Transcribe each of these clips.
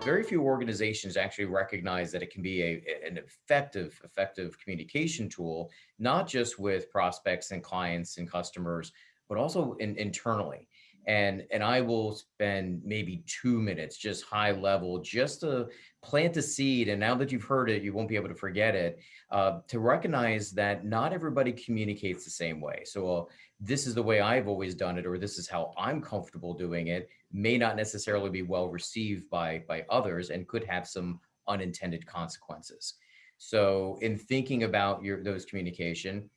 Very few organizations actually recognize that it can be an effective communication tool, not just with prospects and clients and customers, but also internally. And I will spend maybe 2 minutes, just high level, just to plant a seed. And now that you've heard it, you won't be able to forget it. To recognize that not everybody communicates the same way. So this is the way I've always done it, or this is how I'm comfortable doing it, may not necessarily be well received by others and could have some unintended consequences. So in thinking about those communication,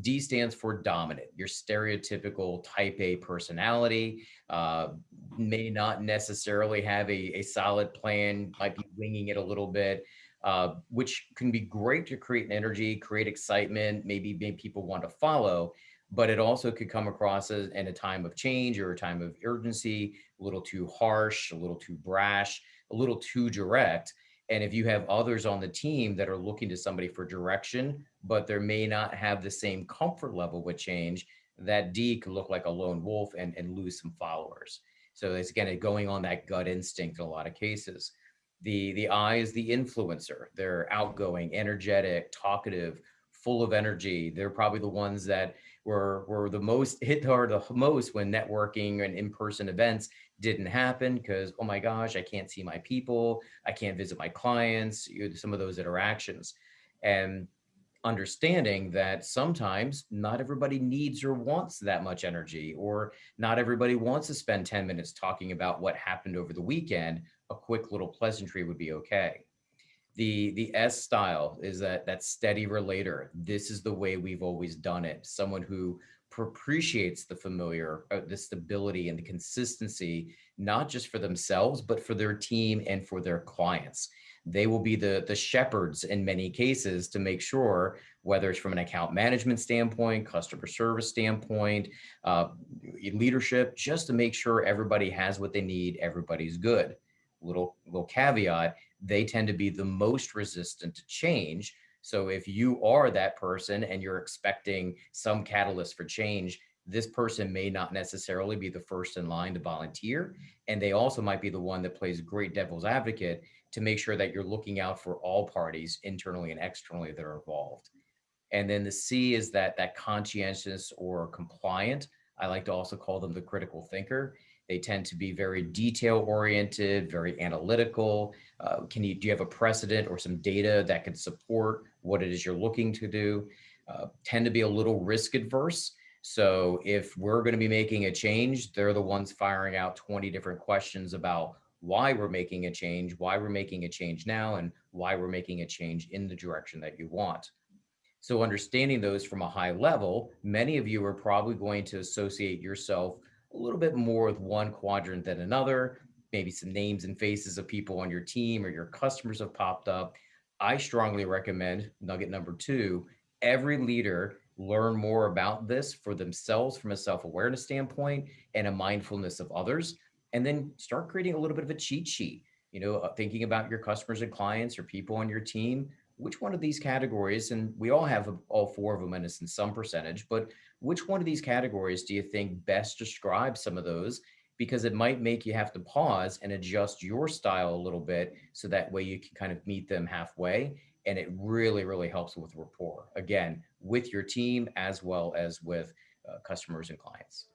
D stands for dominant, your stereotypical type A personality, uh, may not necessarily have a solid plan, might be winging it a little bit, which can be great to create an energy, create excitement, maybe make people want to follow, but it also could come across as in a time of change or a time of urgency, a little too harsh, a little too brash, a little too direct. And if you have others on the team that are looking to somebody for direction, but they may not have the same comfort level with change, that D could look like a lone wolf and lose some followers. So it's again going on that gut instinct in a lot of cases. The I is the influencer. They're outgoing, energetic, talkative, full of energy. They're probably the ones that were the most hit hard the most when networking and in-person events didn't happen because, oh my gosh, I can't see my people, I can't visit my clients, some of those interactions. And understanding that sometimes not everybody needs or wants that much energy, or not everybody wants to spend 10 minutes talking about what happened over the weekend. A quick little pleasantry would be okay. The S style is that steady relator. This is the way we've always done it. Someone who appreciates the familiar, the stability and the consistency, not just for themselves, but for their team and for their clients. They will be the shepherds in many cases to make sure, whether it's from an account management standpoint, customer service standpoint, uh, leadership, just to make sure everybody has what they need, everybody's good. Little caveat, they tend to be the most resistant to change. So if you are that person and you're expecting some catalyst for change, this person may not necessarily be the first in line to volunteer. And they also might be the one that plays great devil's advocate to make sure that you're looking out for all parties internally and externally that are involved. And then the C is that conscientious or compliant. I like to also call them the critical thinker. They tend to be very detail oriented, very analytical. Do you have a precedent or some data that can support what it is you're looking to do? Tend to be a little risk adverse. So if we're going to be making a change, they're the ones firing out 20 different questions about why we're making a change, why we're making a change now, and why we're making a change in the direction that you want. So understanding those from a high level, many of you are probably going to associate yourself a little bit more with one quadrant than another. Maybe some names and faces of people on your team or your customers have popped up. I strongly recommend nugget number two, every leader learn more about this for themselves from a self-awareness standpoint and a mindfulness of others, and then start creating a little bit of a cheat sheet, thinking about your customers and clients or people on your team, which one of these categories, and we all have all four of them in us in some percentage, but which one of these categories do you think best describes some of those? Because it might make you have to pause and adjust your style a little bit so that way you can kind of meet them halfway. And it really, really helps with rapport, again, with your team as well as with customers and clients.